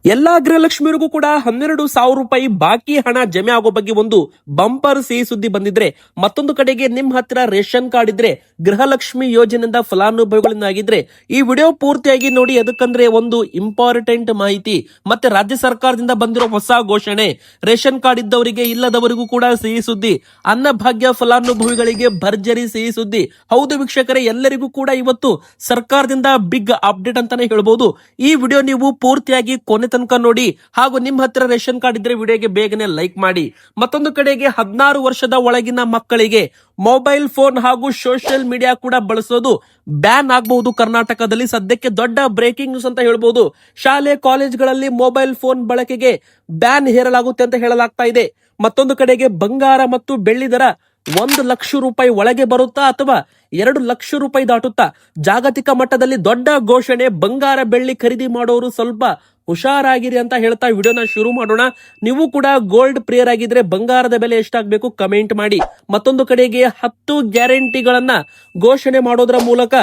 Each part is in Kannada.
ಎಲ್ಲಾ ಗೃಹಲಕ್ಷ್ಮಿಯರಿಗೂ ಕೂಡ 12,000 ರೂಪಾಯಿ ಬಾಕಿ ಹಣ ಜಮೆ ಆಗೋ ಬಗ್ಗೆ ಒಂದು ಬಂಪರ್ ಸಿಹಿ ಸುದ್ದಿ ಬಂದಿದ್ರೆ, ಮತ್ತೊಂದು ಕಡೆಗೆ ನಿಮ್ ಹತ್ರ ರೇಷನ್ ಕಾರ್ಡ್ ಇದ್ರೆ ಗೃಹಲಕ್ಷ್ಮಿ ಯೋಜನೆಯಿಂದ ಫಲಾನುಭವಿಗಳನ್ನಾಗಿದ್ರೆ ಈ ವಿಡಿಯೋ ಪೂರ್ತಿಯಾಗಿ ನೋಡಿ. ಅದಕ್ಕಂದ್ರೆ ಒಂದು ಇಂಪಾರ್ಟೆಂಟ್ ಮಾಹಿತಿ ಮತ್ತೆ ರಾಜ್ಯ ಸರ್ಕಾರದಿಂದ ಬಂದಿರೋ ಹೊಸ ಘೋಷಣೆ, ರೇಷನ್ ಕಾರ್ಡ್ ಇದ್ದವರಿಗೆ ಇಲ್ಲದವರಿಗೂ ಕೂಡ ಸಿಹಿ ಸುದ್ದಿ, ಅನ್ನಭಾಗ್ಯ ಫಲಾನುಭವಿಗಳಿಗೆ ಭರ್ಜರಿ ಸಿಹಿ ಸುದ್ದಿ. ಹೌದು ವೀಕ್ಷಕರೇ, ಎಲ್ಲರಿಗೂ ಕೂಡ ಇವತ್ತು ಸರ್ಕಾರದಿಂದ ಬಿಗ್ ಅಪ್ಡೇಟ್ ಅಂತಾನೆ ಹೇಳ್ಬಹುದು. ಈ ವಿಡಿಯೋ ನೀವು ಪೂರ್ತಿಯಾಗಿ ಕೊನೆ ತನಕ ನೋಡಿ. ಹಾಗೂ ನಿಮ್ಮ ಹತ್ರ ರೇಷನ್ ಕಾರ್ಡ್ ಇದ್ರೆ ವಿಡಿಯೋಗೆ ಬೇಗನೆ ಲೈಕ್ ಮಾಡಿ. ಮತ್ತೊಂದು ಕಡೆಗೆ 16 ವರ್ಷದ ಒಳಗಿನ ಮಕ್ಕಳಿಗೆ ಮೊಬೈಲ್ ಫೋನ್ ಹಾಗೂ ಸೋಷಿಯಲ್ ಮೀಡಿಯಾ ಕೂಡ ಬಳಸೋದು ಬ್ಯಾನ್ ಆಗಬಹುದು ಕರ್ನಾಟಕದಲ್ಲಿ. ಸದ್ಯಕ್ಕೆ ದೊಡ್ಡ ಬ್ರೇಕಿಂಗ್ ನ್ಯೂಸ್ ಅಂತ ಹೇಳ್ಬಹುದು. ಶಾಲೆ ಕಾಲೇಜ್ಗಳಲ್ಲಿ ಮೊಬೈಲ್ ಫೋನ್ ಬಳಕೆಗೆ ಬ್ಯಾನ್ ಹೇರಲಾಗುತ್ತೆ ಅಂತ ಹೇಳಲಾಗ್ತಾ ಇದೆ. ಮತ್ತೊಂದು ಕಡೆಗೆ ಬಂಗಾರ ಮತ್ತು ಬೆಳ್ಳಿ ದರ 1 ಲಕ್ಷ ರೂಪಾಯಿ ಒಳಗೆ ಬರುತ್ತಾ ಅಥವಾ 2 ಲಕ್ಷ ರೂಪಾಯಿ ದಾಟುತ್ತಾ? ಜಾಗತಿಕ ಮಟ್ಟದಲ್ಲಿ ದೊಡ್ಡ ಘೋಷಣೆ. ಬಂಗಾರ ಬೆಳ್ಳಿ ಖರೀದಿ ಮಾಡೋರು ಸ್ವಲ್ಪ ಹುಷಾರಾಗಿರಿ ಅಂತ ಹೇಳ್ತಾ ವಿಡಿಯೋನ ಶುರು ಮಾಡೋಣ. ನೀವು ಕೂಡ ಗೋಲ್ಡ್ ಪ್ರಿಯರ್ ಆಗಿದ್ರೆ ಬಂಗಾರದ ಬೆಲೆ ಎಷ್ಟಾಗಬೇಕು ಕಮೆಂಟ್ ಮಾಡಿ. ಮತ್ತೊಂದು ಕಡೆಗೆ 10 ಗ್ಯಾರಂಟಿಗಳನ್ನ ಘೋಷಣೆ ಮಾಡೋದ್ರ ಮೂಲಕ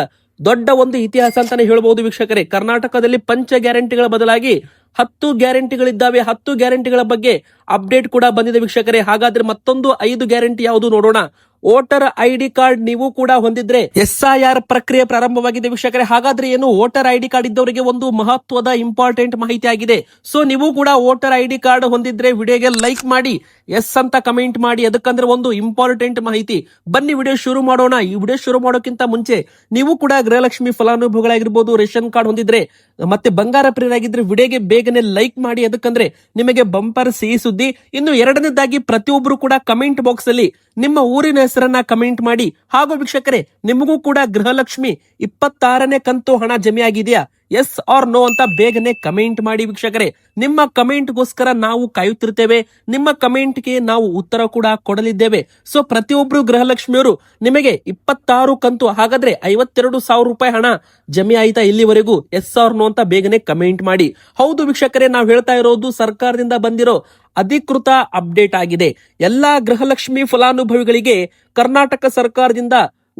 ದೊಡ್ಡ ಒಂದು ಇತಿಹಾಸ ಅಂತಾನೆ ಹೇಳ್ಬಹುದು ವೀಕ್ಷಕರೇ. ಕರ್ನಾಟಕದಲ್ಲಿ ಪಂಚ ಗ್ಯಾರಂಟಿಗಳ ಬದಲಾಗಿ 10 ಗ್ಯಾರಂಟಿಗಳಿದ್ದಾವೆ. 10 ಗ್ಯಾರಂಟಿಗಳ ಬಗ್ಗೆ ಅಪ್ಡೇಟ್ ಕೂಡ ಬಂದಿದೆ ವೀಕ್ಷಕರೇ. ಹಾಗಾದ್ರೆ ಮತ್ತೊಂದು 5 ಗ್ಯಾರಂಟಿ ಯಾವುದು ನೋಡೋಣ. ವೋಟರ್ ಐಡಿ ಕಾರ್ಡ್ ನೀವು ಕೂಡ ಹೊಂದಿದ್ರೆ SIR ಪ್ರಕ್ರಿಯೆ ಪ್ರಾರಂಭವಾಗಿದೆ ವೀಕ್ಷಕರೇ. ಹಾಗಾದ್ರೆ ಏನು, ವೋಟರ್ ಐಡಿ ಕಾರ್ಡ್ ಇದ್ದವರಿಗೆ ಒಂದು ಮಹತ್ವದ ಇಂಪಾರ್ಟೆಂಟ್ ಮಾಹಿತಿ ಆಗಿದೆ. ಸೊ ನೀವು ಕೂಡ ವೋಟರ್ ಐಡಿ ಕಾರ್ಡ್ ಹೊಂದಿದ್ರೆ ವಿಡಿಯೋಗೆ ಲೈಕ್ ಮಾಡಿ, ಎಸ್ ಅಂತ ಕಮೆಂಟ್ ಮಾಡಿ. ಅದಕ್ಕಂದ್ರೆ ಒಂದು ಇಂಪಾರ್ಟೆಂಟ್ ಮಾಹಿತಿ. ಬನ್ನಿ ವಿಡಿಯೋ ಶುರು ಮಾಡೋಣ. ಈ ವಿಡಿಯೋ ಶುರು ಮಾಡೋಕ್ಕಿಂತ ಮುಂಚೆ ನೀವು ಕೂಡ ಗೃಹಲಕ್ಷ್ಮಿ ಫಲಾನುಭವಿಗಳಾಗಿರ್ಬೋದು, ರೇಷನ್ ಕಾರ್ಡ್ ಹೊಂದಿದ್ರೆ ಮತ್ತೆ ಬಂಗಾರ ಪ್ರಿಯರಾಗಿದ್ರೆ ವಿಡಿಯೋಗೆ ಬೇಗನೆ ಲೈಕ್ ಮಾಡಿ. ಅದಕ್ಕಂದ್ರೆ ನಿಮಗೆ ಬಂಪರ್ ಸಿಹಿ ಸುದ್ದಿ. ಇನ್ನು ಎರಡನೇದಾಗಿ ಪ್ರತಿಯೊಬ್ಬರು ಕೂಡ ಕಮೆಂಟ್ ಬಾಕ್ಸ್ ಅಲ್ಲಿ ನಿಮ್ಮ ಊರಿನ ಹೆಸರನ್ನ ಕಮೆಂಟ್ ಮಾಡಿ. ಹಾಗೂ ವೀಕ್ಷಕರೇ, ನಿಮಗೂ ಕೂಡ ಗೃಹಲಕ್ಷ್ಮಿ 26ನೇ ಕಂತು ಹಣ ಜಮೆ ಆಗಿದೆಯಾ, ಎಸ್ ಆರ್ ನೋ ಅಂತ ಬೇಗನೆ ಕಮೆಂಟ್ ಮಾಡಿ ವೀಕ್ಷಕರೇ. ನಿಮ್ಮ ಕಮೆಂಟ್ ಗೋಸ್ಕರ ನಾವು ಕಾಯುತ್ತಿರ್ತೇವೆ. ನಿಮ್ಮ ಕಮೆಂಟ್ ಗೆ ನಾವು ಉತ್ತರ ಕೂಡ ಕೊಡಲಿದ್ದೇವೆ. ಸೊ ಪ್ರತಿಯೊಬ್ರು ಗೃಹಲಕ್ಷ್ಮಿಯವರು ನಿಮಗೆ 26 ಕಂತು, ಹಾಗಾದ್ರೆ 52,000 ರೂಪಾಯಿ ಹಣ ಜಮೆ ಆಯ್ತಾ ಇಲ್ಲಿವರೆಗೂ, ಎಸ್ ಆರ್ ನೋ ಅಂತ ಬೇಗನೆ ಕಮೆಂಟ್ ಮಾಡಿ. ಹೌದು ವೀಕ್ಷಕರೇ, ನಾವು ಹೇಳ್ತಾ ಇರೋದು ಸರ್ಕಾರದಿಂದ ಬಂದಿರೋ ಅಧಿಕೃತ ಅಪ್ಡೇಟ್ ಆಗಿದೆ. ಎಲ್ಲಾ ಗೃಹಲಕ್ಷ್ಮಿ ಫಲಾನುಭವಿಗಳಿಗೆ ಕರ್ನಾಟಕ ಸರ್ಕಾರದಿಂದ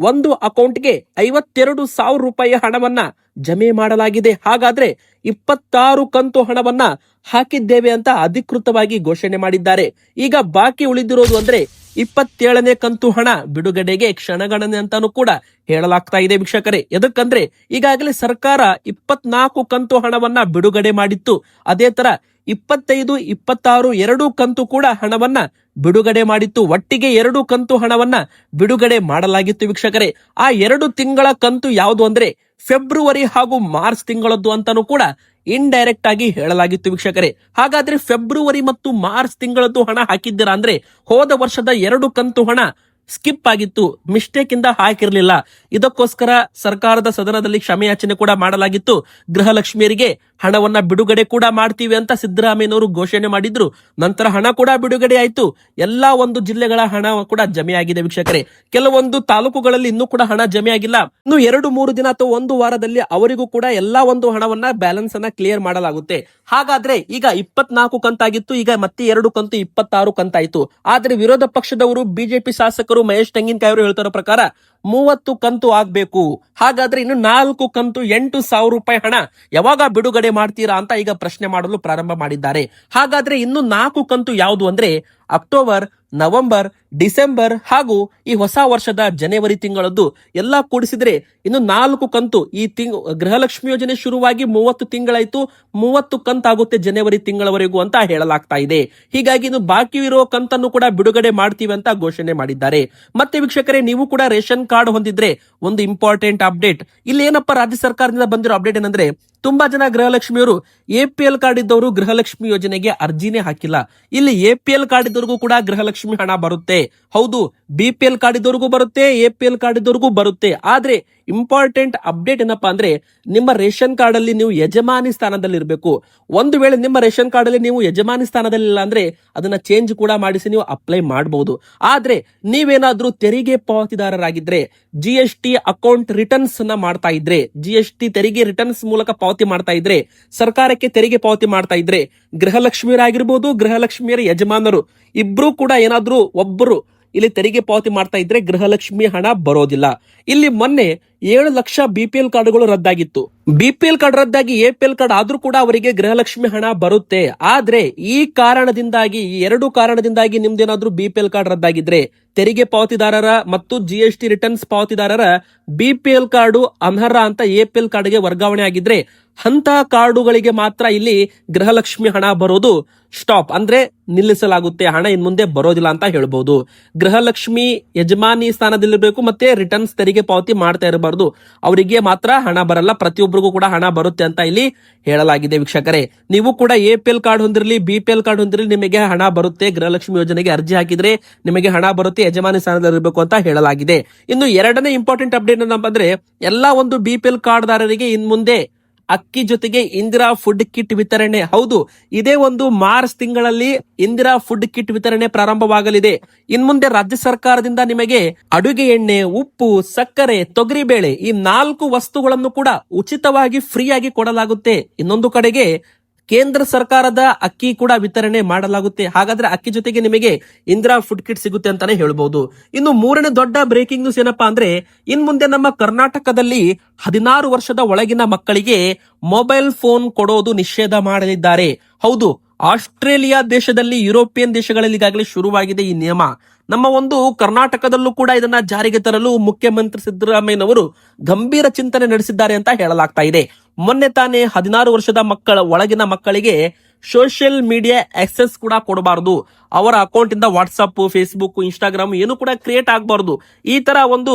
ಒಂದು ಅಕೌಂಟ್ಗೆ 52,000 ರೂಪಾಯಿ ಹಣವನ್ನ ಜಮೆ ಮಾಡಲಾಗಿದೆ. ಹಾಗಾದ್ರೆ 26 ಕಂತು ಹಣವನ್ನ ಹಾಕಿದ್ದೇವೆ ಅಂತ ಅಧಿಕೃತವಾಗಿ ಘೋಷಣೆ ಮಾಡಿದ್ದಾರೆ. ಈಗ ಬಾಕಿ ಉಳಿದಿರೋದು ಅಂದ್ರೆ 27ನೇ ಕಂತು ಹಣ ಬಿಡುಗಡೆಗೆ ಕ್ಷಣಗಣನೆ ಅಂತಾನು ಕೂಡ ಹೇಳಲಾಗ್ತಾ ಇದೆ ವೀಕ್ಷಕರೇ. ಎದಕ್ಕಂದ್ರೆ ಈಗಾಗಲೇ ಸರ್ಕಾರ 24 ಕಂತು ಹಣವನ್ನ ಬಿಡುಗಡೆ ಮಾಡಿತ್ತು. ಅದೇ ತರ 25, 26 2 ಕಂತು ಕೂಡ ಹಣವನ್ನ ಬಿಡುಗಡೆ ಮಾಡಿತ್ತು. ಒಟ್ಟಿಗೆ 2 ಕಂತು ಹಣವನ್ನ ಬಿಡುಗಡೆ ಮಾಡಲಾಗಿತ್ತು ವೀಕ್ಷಕರೇ. ಆ 2 ತಿಂಗಳ ಕಂತು ಯಾವುದು ಅಂದ್ರೆ ಫೆಬ್ರವರಿ ಹಾಗೂ ಮಾರ್ಚ್ ತಿಂಗಳದ್ದು ಅಂತಾನು ಕೂಡ ಇಂಡೈರೆಕ್ಟ್ ಆಗಿ ಹೇಳಲಾಗಿತ್ತು ವೀಕ್ಷಕರೇ. ಹಾಗಾದ್ರೆ ಫೆಬ್ರವರಿ ಮತ್ತು ಮಾರ್ಚ್ ತಿಂಗಳದ್ದು ಹಣ ಹಾಕಿದ್ದೀರಾ ಅಂದ್ರೆ ಹೋದ ವರ್ಷದ 2 ಕಂತು ಹಣ ಸ್ಕಿಪ್ ಆಗಿತ್ತು, ಮಿಸ್ಟೇಕ್ ಇಂದ ಹಾಕಿರ್ಲಿಲ್ಲ. ಇದಕ್ಕೋಸ್ಕರ ಸರ್ಕಾರದ ಸದನದಲ್ಲಿ ಕ್ಷಮೆಯಾಚನೆ ಕೂಡ ಮಾಡಲಾಗಿತ್ತು. ಗೃಹಲಕ್ಷ್ಮಿಯರಿಗೆ ಹಣವನ್ನ ಬಿಡುಗಡೆ ಕೂಡ ಮಾಡ್ತೀವಿ ಅಂತ ಸಿದ್ದರಾಮಯ್ಯನವರು ಘೋಷಣೆ ಮಾಡಿದ್ರು. ನಂತರ ಹಣ ಕೂಡ ಬಿಡುಗಡೆ ಆಯ್ತು. ಎಲ್ಲಾ ಒಂದು ಜಿಲ್ಲೆಗಳ ಹಣ ಕೂಡ ಜಮೆ ಆಗಿದೆ ವೀಕ್ಷಕರೇ. ಕೆಲವೊಂದು ತಾಲೂಕುಗಳಲ್ಲಿ ಇನ್ನೂ ಕೂಡ ಹಣ ಜಮೆ ಆಗಿಲ್ಲ. ಇನ್ನು 2-3 ದಿನ ಅಥವಾ 1 ವಾರದಲ್ಲಿ ಅವರಿಗೂ ಕೂಡ ಎಲ್ಲಾ ಒಂದು ಹಣವನ್ನ ಬ್ಯಾಲೆನ್ಸ್ ಅನ್ನ ಕ್ಲಿಯರ್ ಮಾಡಲಾಗುತ್ತೆ. ಹಾಗಾದ್ರೆ ಈಗ 24 ಕಂತಾಗಿತ್ತು, ಈಗ ಮತ್ತೆ 2 ಕಂತು 26 ಕಂತಾಯ್ತು. ಆದ್ರೆ ವಿರೋಧ ಪಕ್ಷದವರು ಬಿಜೆಪಿ ಶಾಸಕರು ಮಹೇಶ್ ತೆಂಗಿನಕಾಯಿ ಅವರು ಹೇಳ್ತಾರೋ ಪ್ರಕಾರ 30 ಕಂತು ಆಗ್ಬೇಕು. ಹಾಗಾದ್ರೆ ಇನ್ನು 4 ಕಂತು 8,000 ರೂಪಾಯಿ ಹಣ ಯಾವಾಗ ಬಿಡುಗಡೆ ಮಾಡ್ತೀರಾ ಅಂತ ಈಗ ಪ್ರಶ್ನೆ ಮಾಡಲು ಪ್ರಾರಂಭ ಮಾಡಿದ್ದಾರೆ. ಹಾಗಾದ್ರೆ ಇನ್ನು 4 ಕಂತು ಯಾವುದು ಅಂದ್ರೆ ಅಕ್ಟೋಬರ್, ನವೆಂಬರ್, ಡಿಸೆಂಬರ್ ಹಾಗೂ ಈ ಹೊಸ ವರ್ಷದ ಜನವರಿ ತಿಂಗಳದ್ದು ಎಲ್ಲ ಕೂಡಿಸಿದ್ರೆ ಇನ್ನು 4 ಕಂತು. ಈ ಗೃಹಲಕ್ಷ್ಮಿ ಯೋಜನೆ ಶುರುವಾಗಿ 30 ತಿಂಗಳಾಯ್ತು, 30 ಕಂತಾಗುತ್ತೆ ಜನವರಿ ತಿಂಗಳವರೆಗೂ ಅಂತ ಹೇಳಲಾಗ್ತಾ ಇದೆ. ಹೀಗಾಗಿ ಇನ್ನು ಬಾಕಿ ಇರೋ ಕಂತನ್ನು ಕೂಡ ಬಿಡುಗಡೆ ಮಾಡ್ತೀವಿ ಅಂತ ಘೋಷಣೆ ಮಾಡಿದ್ದಾರೆ. ಮತ್ತೆ ವೀಕ್ಷಕರೇ, ನೀವು ಕೂಡ ರೇಷನ್ ಕಾರ್ಡ್ ಹೊಂದಿದ್ರೆ ಒಂದು ಇಂಪಾರ್ಟೆಂಟ್ ಅಪ್ಡೇಟ್. ಇಲ್ಲಿ ಏನಪ್ಪ ರಾಜ್ಯ ಸರ್ಕಾರದಿಂದ ಬಂದಿರೋ ಅಪ್ಡೇಟ್ ಏನಂದ್ರೆ, ತುಂಬಾ ಜನ ಗೃಹಲಕ್ಷ್ಮಿಯವರು APL ಕಾರ್ಡ್ ಇದ್ದವರು ಗೃಹಲಕ್ಷ್ಮಿ ಯೋಜನೆಗೆ ಅರ್ಜಿನೇ ಹಾಕಿಲ್ಲ. ಇಲ್ಲಿ APL ಕಾರ್ಡ್ ಇದ್ದವ್ರಿಗೂ ಕೂಡ ಗೃಹಲಕ್ಷ್ಮಿ ಹಣ ಬರುತ್ತೆ. ಹೌದು, BPL ಕಾರ್ಡ್ ಇದ್ದವ್ರಿಗೂ ಬರುತ್ತೆ, APL ಕಾರ್ಡ್ ಇದ್ದವ್ರಿಗೂ ಬರುತ್ತೆ. ಆದ್ರೆ ಇಂಪಾರ್ಟೆಂಟ್ ಅಪ್ಡೇಟ್ ಏನಪ್ಪಾ ಅಂದ್ರೆ, ನಿಮ್ಮ ರೇಷನ್ ಕಾರ್ಡ್ ಅಲ್ಲಿ ನೀವು ಯಜಮಾನಿ ಸ್ಥಾನದಲ್ಲಿ ಇರಬೇಕು. ಒಂದು ವೇಳೆ ನಿಮ್ಮ ರೇಷನ್ ಕಾರ್ಡ್ ಅಲ್ಲಿ ನೀವು ಯಜಮಾನಿ ಸ್ಥಾನದಲ್ಲಿ ಇಲ್ಲ ಅಂದ್ರೆ ಅದನ್ನ ಚೇಂಜ್ ಕೂಡ ಮಾಡಿಸಿ ನೀವು ಅಪ್ಲೈ ಮಾಡಬಹುದು. ಆದ್ರೆ ನೀವೇನಾದ್ರೂ ತೆರಿಗೆ ಪಾವತಿದಾರರಾಗಿದ್ರೆ, GST ಅಕೌಂಟ್ ರಿಟರ್ನ್ಸ್ ಅನ್ನ ಮಾಡ್ತಾ ಇದ್ರೆ, GST ತೆರಿಗೆ ರಿಟರ್ನ್ಸ್ ಮೂಲಕ ಪಾವತಿ ಮಾಡ್ತಾ ಇದ್ರೆ, ಸರ್ಕಾರಕ್ಕೆ ತೆರಿಗೆ ಪಾವತಿ ಮಾಡ್ತಾ ಇದ್ರೆ, ಗೃಹಲಕ್ಷ್ಮಿಯರಾಗಿರ್ಬೋದು, ಗೃಹಲಕ್ಷ್ಮಿಯರ ಯಜಮಾನರು ಇಬ್ರು ಕೂಡ ಏನಾದ್ರೂ ಒಬ್ಬರು ಇಲ್ಲಿ ತೆರಿಗೆ ಪಾವತಿ ಮಾಡ್ತಾ ಇದ್ರೆ ಗೃಹಲಕ್ಷ್ಮಿ ಹಣ ಬರೋದಿಲ್ಲ. ಇಲ್ಲಿ ಮೊನ್ನೆ 7 ಲಕ್ಷ ಬಿಪಿಎಲ್ ಕಾರ್ಡ್ಗಳು ರದ್ದಾಗಿತ್ತು. ಬಿಪಿಎಲ್ ಕಾರ್ಡ್ ರದ್ದಾಗಿ ಎಪಿಎಲ್ ಕಾರ್ಡ್ ಆದ್ರೂ ಕೂಡ ಅವರಿಗೆ ಗೃಹಲಕ್ಷ್ಮಿ ಹಣ ಬರುತ್ತೆ. ಆದ್ರೆ ಈ ಎರಡು ಕಾರಣದಿಂದಾಗಿ ನಿಮ್ದೇನಾದ್ರೂ ಬಿಪಿಎಲ್ ಕಾರ್ಡ್ ರದ್ದಾಗಿದ್ರೆ, ತೆರಿಗೆ ಪಾವತಿದಾರರ ಮತ್ತು ಜಿಎಸ್ಟಿ ರಿಟರ್ನ್ಸ್ ಪಾವತಿದಾರರ ಬಿಪಿಎಲ್ ಕಾರ್ಡು ಅನರ್ಹ ಅಂತ ಎಪಿಎಲ್ ಕಾರ್ಡ್ಗೆ ವರ್ಗಾವಣೆ ಆಗಿದ್ರೆ ಅಂತ ಕಾರ್ಡುಗಳಿಗೆ ಮಾತ್ರ ಇಲ್ಲಿ ಗೃಹಲಕ್ಷ್ಮಿ ಹಣ ಬರೋದು ಸ್ಟಾಪ್, ಅಂದ್ರೆ ನಿಲ್ಲಿಸಲಾಗುತ್ತೆ. ಹಣ ಇನ್ ಮುಂದೆ ಬರೋದಿಲ್ಲ ಅಂತ ಹೇಳ್ಬಹುದು. ಗೃಹಲಕ್ಷ್ಮಿ ಯಜಮಾನಿ ಸ್ಥಾನದಲ್ಲಿರಬೇಕು ಮತ್ತೆ ರಿಟರ್ನ್ಸ್ ತೆರಿಗೆ ಪಾವತಿ ಮಾಡ್ತಾ ಇರಬಾರ್ದು. ಅವರಿಗೆ ಮಾತ್ರ ಹಣ ಬರಲ್ಲ, ಪ್ರತಿಯೊಬ್ಬರಿಗೂ ಕೂಡ ಹಣ ಬರುತ್ತೆ ಅಂತ ಇಲ್ಲಿ ಹೇಳಲಾಗಿದೆ. ವೀಕ್ಷಕರೇ, ನೀವು ಕೂಡ ಎಪಿಎಲ್ ಕಾರ್ಡ್ ಹೊಂದಿರಲಿ, ಬಿಪಿಎಲ್ ಕಾರ್ಡ್ ಹೊಂದಿರಲಿ, ನಿಮಗೆ ಹಣ ಬರುತ್ತೆ. ಗೃಹಲಕ್ಷ್ಮಿ ಯೋಜನೆಗೆ ಅರ್ಜಿ ಹಾಕಿದ್ರೆ ನಿಮಗೆ ಹಣ ಬರುತ್ತೆ, ಯಜಮಾನಿ ಸ್ಥಾನದಲ್ಲಿರಬೇಕು ಅಂತ ಹೇಳಲಾಗಿದೆ. ಇನ್ನು ಎರಡನೇ ಇಂಪಾರ್ಟೆಂಟ್ ಅಪ್ಡೇಟ್ ಏನಪ್ಪ ಅಂದ್ರೆ, ಎಲ್ಲಾ ಒಂದು ಬಿಪಿಎಲ್ ಕಾರ್ಡ್ ದಾರರಿಗೆ ಇನ್ ಮುಂದೆ ಅಕ್ಕಿ ಜೊತೆಗೆ ಇಂದಿರಾ ಫುಡ್ ಕಿಟ್ ವಿತರಣೆ. ಹೌದು, ಇದೇ ಒಂದು ಮಾರ್ಚ್ ತಿಂಗಳಲ್ಲಿ ಇಂದಿರಾ ಫುಡ್ ಕಿಟ್ ವಿತರಣೆ ಪ್ರಾರಂಭವಾಗಲಿದೆ. ಇನ್ ಮುಂದೆ ರಾಜ್ಯ ಸರ್ಕಾರದಿಂದ ನಿಮಗೆ ಅಡುಗೆ ಎಣ್ಣೆ, ಉಪ್ಪು, ಸಕ್ಕರೆ, ತೊಗರಿಬೇಳೆ ಈ 4 ವಸ್ತುಗಳನ್ನು ಕೂಡ ಉಚಿತವಾಗಿ ಫ್ರೀ ಆಗಿ ಕೊಡಲಾಗುತ್ತೆ. ಇನ್ನೊಂದು ಕಡೆಗೆ ಕೇಂದ್ರ ಸರ್ಕಾರದ ಅಕ್ಕಿ ಕೂಡ ವಿತರಣೆ ಮಾಡಲಾಗುತ್ತೆ. ಹಾಗಾದ್ರೆ ಅಕ್ಕಿ ಜೊತೆಗೆ ನಿಮಗೆ ಇಂದಿರಾ ಫುಡ್ ಕಿಟ್ ಸಿಗುತ್ತೆ ಅಂತಾನೆ ಹೇಳ್ಬಹುದು. ಇನ್ನು ಮೂರನೇ ದೊಡ್ಡ ಬ್ರೇಕಿಂಗ್ ನ್ಯೂಸ್ ಏನಪ್ಪಾ ಅಂದ್ರೆ, ಇನ್ ಮುಂದೆ ನಮ್ಮ ಕರ್ನಾಟಕದಲ್ಲಿ 16 ವರ್ಷದ ಒಳಗಿನ ಮಕ್ಕಳಿಗೆ ಮೊಬೈಲ್ ಫೋನ್ ಕೊಡೋದು ನಿಷೇಧ ಮಾಡಲಿದ್ದಾರೆ. ಹೌದು, ಆಸ್ಟ್ರೇಲಿಯಾ ದೇಶದಲ್ಲಿ, ಯುರೋಪಿಯನ್ ದೇಶಗಳಲ್ಲಿ ಈಗಾಗಲೇ ಶುರುವಾಗಿದೆ ಈ ನಿಯಮ. ನಮ್ಮ ಒಂದು ಕರ್ನಾಟಕದಲ್ಲೂ ಕೂಡ ಇದನ್ನ ಜಾರಿಗೆ ತರಲು ಮುಖ್ಯಮಂತ್ರಿ ಸಿದ್ದರಾಮಯ್ಯನವರು ಗಂಭೀರ ಚಿಂತನೆ ನಡೆಸಿದ್ದಾರೆ ಅಂತ ಹೇಳಲಾಗ್ತಾ ಇದೆ. ಮೊನ್ನೆ ತಾನೇ 16 ವರ್ಷದ ಒಳಗಿನ ಮಕ್ಕಳಿಗೆ ಸೋಷಿಯಲ್ ಮೀಡಿಯಾ ಆಕ್ಸೆಸ್ ಕೂಡ ಕೊಡಬಾರದು. ಅವರ ಅಕೌಂಟ್ ಇಂದ ವಾಟ್ಸ್ಆಪ್, ಫೇಸ್ಬುಕ್, ಇನ್ಸ್ಟಾಗ್ರಾಮ್ ಏನು ಕೂಡ ಕ್ರಿಯೇಟ್ ಆಗಬಾರದು. ಈ ತರ ಒಂದು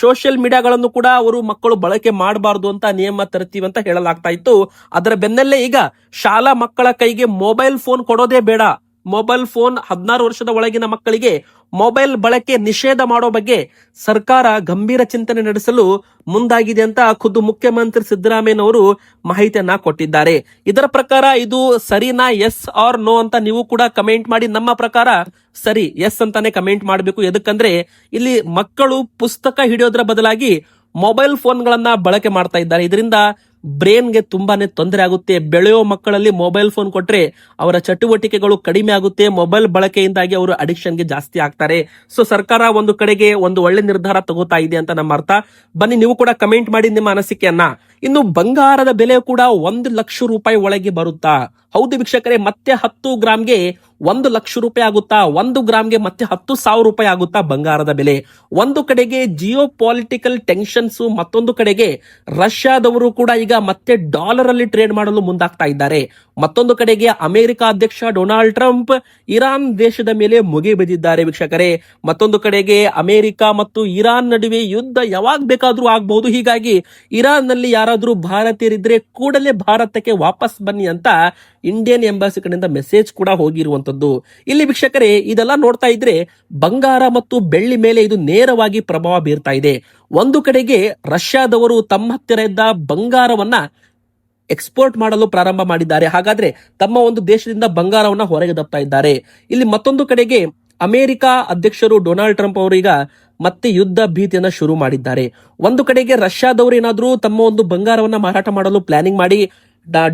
ಸೋಷಿಯಲ್ ಮೀಡಿಯಾಗಳನ್ನು ಕೂಡ ಮಕ್ಕಳು ಬಳಕೆ ಮಾಡಬಾರದು ಅಂತ ನಿಯಮ ತರ್ತೀವಿ ಅಂತ ಹೇಳಲಾಗ್ತಾ ಇತ್ತು. ಅದರ ಬೆನ್ನಲ್ಲೇ ಈಗ ಶಾಲಾ ಮಕ್ಕಳ ಕೈಗೆ ಮೊಬೈಲ್ ಫೋನ್ ಕೊಡೋದೇ ಬೇಡ, ಮೊಬೈಲ್ ಫೋನ್ 16 ವರ್ಷದ ಒಳಗಿನ ಮಕ್ಕಳಿಗೆ ಮೊಬೈಲ್ ಬಳಕೆ ನಿಷೇಧ ಮಾಡೋ ಬಗ್ಗೆ ಸರ್ಕಾರ ಗಂಭೀರ ಚಿಂತನೆ ನಡೆಸಲು ಮುಂದಾಗಿದೆ ಅಂತ ಖುದ್ದು ಮುಖ್ಯಮಂತ್ರಿ ಸಿದ್ದರಾಮಯ್ಯನವರು ಮಾಹಿತಿಯನ್ನ ಕೊಟ್ಟಿದ್ದಾರೆ. ಇದರ ಪ್ರಕಾರ ಇದು ಸರಿನಾ, ಎಸ್ ಆರ್ ನೋ ಅಂತ ನೀವು ಕೂಡ ಕಮೆಂಟ್ ಮಾಡಿ. ನಮ್ಮ ಪ್ರಕಾರ ಸರಿ, ಎಸ್ ಅಂತಾನೆ ಕಮೆಂಟ್ ಮಾಡಬೇಕು. ಎದಕ್ಕಂದ್ರೆ ಇಲ್ಲಿ ಮಕ್ಕಳು ಪುಸ್ತಕ ಹಿಡಿಯೋದ್ರ ಬದಲಾಗಿ ಮೊಬೈಲ್ ಫೋನ್ಗಳನ್ನ ಬಳಕೆ ಮಾಡ್ತಾ ಇದ್ದಾರೆ. ಇದರಿಂದ ಬ್ರೇನ್ಗೆ ತುಂಬಾನೇ ತೊಂದರೆ ಆಗುತ್ತೆ. ಬೆಳೆಯೋ ಮಕ್ಕಳಲ್ಲಿ ಮೊಬೈಲ್ ಫೋನ್ ಕೊಟ್ರೆ ಅವರ ಚಟುವಟಿಕೆಗಳು ಕಡಿಮೆ ಆಗುತ್ತೆ. ಮೊಬೈಲ್ ಬಳಕೆಯಿಂದಾಗಿ ಅವರು ಅಡಿಕ್ಷನ್ಗೆ ಜಾಸ್ತಿ ಆಗ್ತಾರೆ. ಸೊ ಸರ್ಕಾರ ಒಂದು ಕಡೆಗೆ ಒಂದು ಒಳ್ಳೆ ನಿರ್ಧಾರ ತಗೋತಾ ಇದೆ ಅಂತ ನಮ್ಮ ಅರ್ಥ. ಬನ್ನಿ, ನೀವು ಕೂಡ ಕಮೆಂಟ್ ಮಾಡಿ ನಿಮ್ಮ ಅನಿಸಿಕೆಯನ್ನ. ಇನ್ನು ಬಂಗಾರದ ಬೆಲೆ ಕೂಡ 1 ಲಕ್ಷ ರೂಪಾಯಿ ಒಳಗೆ ಬರುತ್ತಾ? ಹೌದು ವೀಕ್ಷಕರೇ, ಮತ್ತೆ 10 ಗ್ರಾಮ್ಗೆ 1 ಲಕ್ಷ ರೂಪಾಯಿ ಆಗುತ್ತಾ? 1 ಗ್ರಾಮ್ಗೆ ಮತ್ತೆ 10,000 ರೂಪಾಯಿ ಆಗುತ್ತಾ ಬಂಗಾರದ ಬೆಲೆ? ಒಂದು ಕಡೆಗೆ ಜಿಯೋ ಪಾಲಿಟಿಕಲ್ ಟೆನ್ಷನ್ಸ್, ಮತ್ತೊಂದು ಕಡೆಗೆ ರಷ್ಯಾದವರು ಕೂಡ ಈಗ ಮತ್ತೆ ಡಾಲರ್ ಅಲ್ಲಿ ಟ್ರೇಡ್ ಮಾಡಲು ಮುಂದಾಗ್ತಾ ಇದ್ದಾರೆ. ಮತ್ತೊಂದು ಕಡೆಗೆ ಅಮೆರಿಕ ಅಧ್ಯಕ್ಷ ಡೊನಾಲ್ಡ್ ಟ್ರಂಪ್ ಇರಾನ್ ದೇಶದ ಮೇಲೆ ಮುಗಿ ಬಿದ್ದಿದ್ದಾರೆ ವೀಕ್ಷಕರೇ. ಮತ್ತೊಂದು ಕಡೆಗೆ ಅಮೆರಿಕ ಮತ್ತು ಇರಾನ್ ನಡುವೆ ಯುದ್ಧ ಯಾವಾಗ ಬೇಕಾದ್ರೂ ಆಗಬಹುದು. ಹೀಗಾಗಿ ಇರಾನ್ ನಲ್ಲಿ ಯಾರಾದ್ರೂ ಭಾರತೀಯರಿದ್ರೆ ಕೂಡಲೇ ಭಾರತಕ್ಕೆ ವಾಪಸ್ ಬನ್ನಿ ಅಂತ ಇಂಡಿಯನ್ ಎಂಬಾಸಿ ಕಡೆಯಿಂದ ಮೆಸೇಜ್ ಕೂಡ ಹೋಗಿರುವಂತದ್ದು. ಇಲ್ಲಿ ವೀಕ್ಷಕರೇ, ಇದೆಲ್ಲ ನೋಡ್ತಾ ಇದ್ರೆ ಬಂಗಾರ ಮತ್ತು ಬೆಳ್ಳಿ ಮೇಲೆ ಇದು ನೇರವಾಗಿ ಪ್ರಭಾವ ಬೀರ್ತಾ ಇದೆ. ಒಂದು ಕಡೆಗೆ ರಷ್ಯಾದವರು ತಮ್ಮ ಹತ್ತಿರ ಇದ್ದ ಬಂಗಾರವನ್ನ ಎಕ್ಸ್ಪೋರ್ಟ್ ಮಾಡಲು ಪ್ರಾರಂಭ ಮಾಡಿದ್ದಾರೆ. ಹಾಗಾದ್ರೆ ತಮ್ಮ ಒಂದು ದೇಶದಿಂದ ಬಂಗಾರವನ್ನ ಹೊರಗೆ ದಬ್ತಾ ಇದ್ದಾರೆ. ಇಲ್ಲಿ ಮತ್ತೊಂದು ಕಡೆಗೆ ಅಮೆರಿಕ ಅಧ್ಯಕ್ಷರು ಡೊನಾಲ್ಡ್ ಟ್ರಂಪ್ ಅವರೀಗ ಮತ್ತೆ ಯುದ್ಧ ಭೀತಿಯನ್ನ ಶುರು ಮಾಡಿದ್ದಾರೆ. ಒಂದು ಕಡೆಗೆ ರಷ್ಯಾದವರು ಏನಾದ್ರೂ ತಮ್ಮ ಒಂದು ಬಂಗಾರವನ್ನ ಮಾರಾಟ ಮಾಡಲು ಪ್ಲಾನಿಂಗ್ ಮಾಡಿ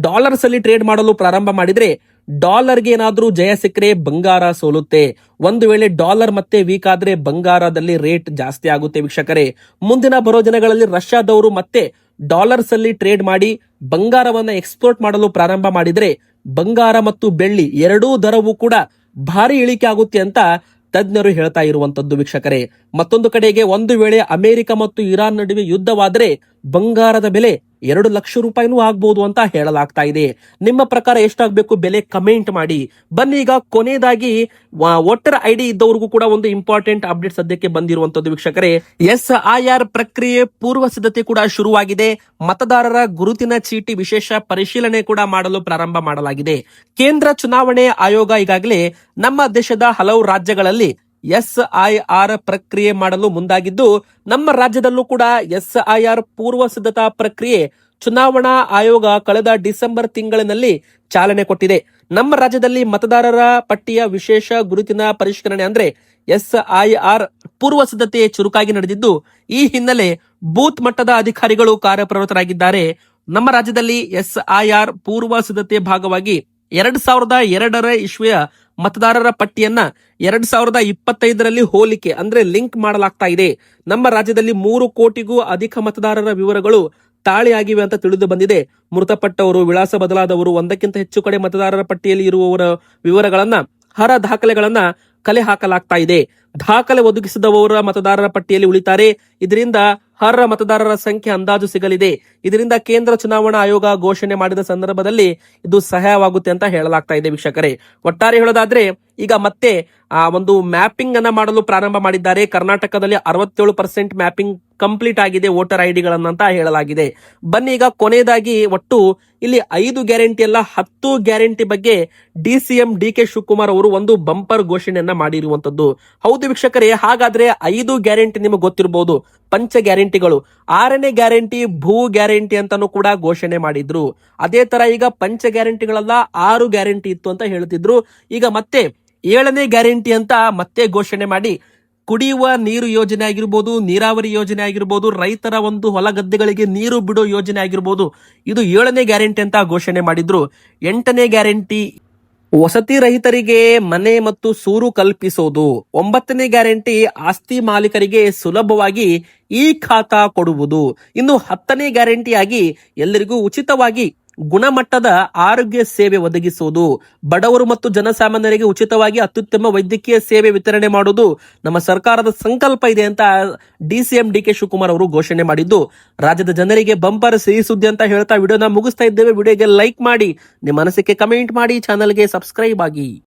ಡಾಲರ್ಸ್ ಅಲ್ಲಿ ಟ್ರೇಡ್ ಮಾಡಲು ಪ್ರಾರಂಭ ಮಾಡಿದ್ರೆ, ಡಾಲರ್ಗೆ ಏನಾದ್ರೂ ಜಯ ಸಿಕ್ಕರೆ ಬಂಗಾರ ಸೋಲುತ್ತೆ. ಒಂದು ವೇಳೆ ಡಾಲರ್ ಮತ್ತೆ ವೀಕ್ ಆದ್ರೆ ಬಂಗಾರದಲ್ಲಿ ರೇಟ್ ಜಾಸ್ತಿ ಆಗುತ್ತೆ ವೀಕ್ಷಕರೇ. ಮುಂದಿನ ಬರೋ ದಿನಗಳಲ್ಲಿ ರಷ್ಯಾದವರು ಮತ್ತೆ ಡಾಲರ್ಸ್ ಅಲ್ಲಿ ಟ್ರೇಡ್ ಮಾಡಿ ಬಂಗಾರವನ್ನ ಎಕ್ಸ್ಪೋರ್ಟ್ ಮಾಡಲು ಪ್ರಾರಂಭ ಮಾಡಿದ್ರೆ ಬಂಗಾರ ಮತ್ತು ಬೆಳ್ಳಿ ಎರಡೂ ದರವು ಕೂಡ ಭಾರಿ ಇಳಿಕೆ ಆಗುತ್ತೆ ಅಂತ ತಜ್ಞರು ಹೇಳ್ತಾ ಇರುವಂತದ್ದು ವೀಕ್ಷಕರೇ. ಮತ್ತೊಂದು ಕಡೆಗೆ ಒಂದು ವೇಳೆ ಅಮೆರಿಕ ಮತ್ತು ಇರಾನ್ ನಡುವೆ ಯುದ್ಧವಾದ್ರೆ ಬಂಗಾರದ ಬೆಲೆ 2 ಲಕ್ಷ ರೂಪಾಯಿನೂ ಆಗ್ಬಹುದು ಅಂತ ಹೇಳಲಾಗ್ತಾ ಇದೆ. ನಿಮ್ಮ ಪ್ರಕಾರ ಎಷ್ಟಾಗಬೇಕು ಬೆಲೆ ಕಮೆಂಟ್ ಮಾಡಿ. ಬನ್ನಿ, ಈಗ ಕೊನೆಯದಾಗಿ ವೋಟರ್ ಐಡಿ ಇದ್ದವ್ರಿಗೂ ಕೂಡ ಒಂದು ಇಂಪಾರ್ಟೆಂಟ್ ಅಪ್ಡೇಟ್ ಸದ್ಯಕ್ಕೆ ಬಂದಿರುವಂತದ್ದು ವೀಕ್ಷಕರೇ. SIR ಪ್ರಕ್ರಿಯೆ ಪೂರ್ವ ಸಿದ್ಧತೆ ಕೂಡ ಶುರುವಾಗಿದೆ. ಮತದಾರರ ಗುರುತಿನ ಚೀಟಿ ವಿಶೇಷ ಪರಿಶೀಲನೆ ಕೂಡ ಮಾಡಲು ಪ್ರಾರಂಭ ಮಾಡಲಾಗಿದೆ. ಕೇಂದ್ರ ಚುನಾವಣೆ ಆಯೋಗ ಈಗಾಗಲೇ ನಮ್ಮ ದೇಶದ ಹಲವು ರಾಜ್ಯಗಳಲ್ಲಿ SIR ಪ್ರಕ್ರಿಯೆ ಮಾಡಲು ಮುಂದಾಗಿದ್ದು, ನಮ್ಮ ರಾಜ್ಯದಲ್ಲೂ ಕೂಡ SIR ಪೂರ್ವ ಸಿದ್ಧತಾ ಪ್ರಕ್ರಿಯೆ ಚುನಾವಣಾ ಆಯೋಗ ಕಳೆದ ಡಿಸೆಂಬರ್ ತಿಂಗಳಿನಲ್ಲಿ ಚಾಲನೆ ಕೊಟ್ಟಿದೆ. ನಮ್ಮ ರಾಜ್ಯದಲ್ಲಿ ಮತದಾರರ ಪಟ್ಟಿಯ ವಿಶೇಷ ಗುರುತಿನ ಪರಿಷ್ಕರಣೆ ಅಂದ್ರೆ SIR ಪೂರ್ವ ಸಿದ್ಧತೆ ಚುರುಕಾಗಿ ನಡೆದಿದ್ದು, ಈ ಹಿನ್ನೆಲೆ ಬೂತ್ ಮಟ್ಟದ ಅಧಿಕಾರಿಗಳು ಕಾರ್ಯಪ್ರವೃತ್ತರಾಗಿದ್ದಾರೆ. ನಮ್ಮ ರಾಜ್ಯದಲ್ಲಿ SIR ಪೂರ್ವ ಸಿದ್ಧತೆ ಭಾಗವಾಗಿ 2002 ಇಸ್ವಿಯ ಮತದಾರರ ಪಟ್ಟಿಯನ್ನ 2025ರಲ್ಲಿ ಹೋಲಿಕೆ ಅಂದ್ರೆ ಲಿಂಕ್ ಮಾಡಲಾಗ್ತಾ ಇದೆ. ನಮ್ಮ ರಾಜ್ಯದಲ್ಲಿ 3 ಕೋಟಿಗೂ ಅಧಿಕ ಮತದಾರರ ವಿವರಗಳು ತಾಳೆಯಾಗಿವೆ ಅಂತ ತಿಳಿದು ಬಂದಿದೆ. ಮೃತಪಟ್ಟವರು, ವಿಳಾಸ ಬದಲಾದವರು, ಒಂದಕ್ಕಿಂತ ಹೆಚ್ಚು ಕಡೆ ಮತದಾರರ ಪಟ್ಟಿಯಲ್ಲಿ ಇರುವವರ ವಿವರಗಳನ್ನ, ಹರ ದಾಖಲೆಗಳನ್ನ ಕಲೆ ಹಾಕಲಾಗ್ತಾ ಇದೆ. ದಾಖಲೆ ಒದಗಿಸಿದವರ ಮತದಾರರ ಪಟ್ಟಿಯಲ್ಲಿ ಉಳಿತಾರೆ. ಇದರಿಂದ ಅರ್ಹ ಮತದಾರರ ಸಂಖ್ಯೆ ಅಂದಾಜು ಸಿಗಲಿದೆ. ಇದರಿಂದ ಕೇಂದ್ರ ಚುನಾವಣಾ ಆಯೋಗ ಘೋಷಣೆ ಮಾಡಿದ ಸಂದರ್ಭದಲ್ಲಿ ಇದು ಸಹಾಯವಾಗುತ್ತೆ ಅಂತ ಹೇಳಲಾಗ್ತಾ ಇದೆ. ವೀಕ್ಷಕರೇ, ಒಟ್ಟಾರೆ ಹೇಳೋದಾದ್ರೆ ಈಗ ಮತ್ತೆ ಒಂದು ಮ್ಯಾಪಿಂಗ್ ಅನ್ನ ಮಾಡಲು ಪ್ರಾರಂಭ ಮಾಡಿದ್ದಾರೆ. ಕರ್ನಾಟಕದಲ್ಲಿ 67% ಮ್ಯಾಪಿಂಗ್ ಕಂಪ್ಲೀಟ್ ಆಗಿದೆ ವೋಟರ್ ಐಡಿಗಳನ್ನಂತ ಹೇಳಲಾಗಿದೆ. ಬನ್ನಿ ಈಗ ಕೊನೆಯದಾಗಿ ಒಟ್ಟು ಇಲ್ಲಿ 5 ಗ್ಯಾರಂಟಿ ಅಲ್ಲ 10 ಗ್ಯಾರಂಟಿ ಬಗ್ಗೆ DCM DK ಶಿವಕುಮಾರ್ ಅವರು ಒಂದು ಬಂಪರ್ ಘೋಷಣೆಯನ್ನ ಮಾಡಿರುವಂತದ್ದು. ಹೌದು ವೀಕ್ಷಕರೇ, ಹಾಗಾದ್ರೆ 5 ಗ್ಯಾರಂಟಿ ನಿಮಗೆ ಗೊತ್ತಿರಬಹುದು, ಪಂಚ ಗ್ಯಾರಂಟಿಗಳು. 6ನೇ ಗ್ಯಾರಂಟಿ ಭೂ ಗ್ಯಾರಂಟಿ ಅಂತಾನು ಕೂಡ ಘೋಷಣೆ ಮಾಡಿದ್ರು. ಅದೇ ತರ ಈಗ ಪಂಚ ಗ್ಯಾರಂಟಿಗಳಲ್ಲ 6 ಗ್ಯಾರಂಟಿ ಇತ್ತು ಅಂತ ಹೇಳ್ತಿದ್ರು. ಈಗ ಮತ್ತೆ 7ನೇ ಗ್ಯಾರಂಟಿ ಅಂತ ಮತ್ತೆ ಘೋಷಣೆ ಮಾಡಿ ಕುಡಿಯುವ ನೀರು ಯೋಜನೆ ಆಗಿರ್ಬೋದು, ನೀರಾವರಿ ಯೋಜನೆ ಆಗಿರ್ಬೋದು, ರೈತರ ಒಂದು ಹೊಲ ಗದ್ದೆಗಳಿಗೆ ನೀರು ಬಿಡೋ ಯೋಜನೆ ಆಗಿರ್ಬೋದು, ಇದು 7ನೇ ಗ್ಯಾರಂಟಿ ಅಂತ ಘೋಷಣೆ ಮಾಡಿದ್ರು. 8ನೇ ಗ್ಯಾರಂಟಿ ವಸತಿ ರಹಿತರಿಗೆ ಮನೆ ಮತ್ತು ಸೂರು ಕಲ್ಪಿಸೋದು. 9ನೇ ಗ್ಯಾರಂಟಿ ಆಸ್ತಿ ಮಾಲೀಕರಿಗೆ ಸುಲಭವಾಗಿ ಈ ಖಾತಾ ಕೊಡುವುದು. ಇನ್ನು 10ನೇ ಗ್ಯಾರಂಟಿಯಾಗಿ ಎಲ್ಲರಿಗೂ ಉಚಿತವಾಗಿ ಗುಣಮಟ್ಟದ ಆರೋಗ್ಯ ಸೇವೆ ಒದಗಿಸುವುದು. ಬಡವರು ಮತ್ತು ಜನಸಾಮಾನ್ಯರಿಗೆ ಉಚಿತವಾಗಿ ಅತ್ಯುತ್ತಮ ವೈದ್ಯಕೀಯ ಸೇವೆ ವಿತರಣೆ ಮಾಡುವುದು ನಮ್ಮ ಸರ್ಕಾರದ ಸಂಕಲ್ಪ ಇದೆ ಅಂತ DCM DK ಶಿವಕುಮಾರ್ ಅವರು ಘೋಷಣೆ ಮಾಡಿದ್ದು ರಾಜ್ಯದ ಜನರಿಗೆ ಬಂಪರ್ ಸಿಹಿ ಸುದ್ದಿ ಅಂತ ಹೇಳ್ತಾ ವಿಡಿಯೋನ ಮುಗಿಸ್ತಾ ಇದ್ದೇವೆ. ವಿಡಿಯೋಗೆ ಲೈಕ್ ಮಾಡಿ, ನಿಮ್ಮ ಅನಿಸಿಕೆ ಕಮೆಂಟ್ ಮಾಡಿ, ಚಾನಲ್ಗೆ ಸಬ್ಸ್ಕ್ರೈಬ್ ಆಗಿ.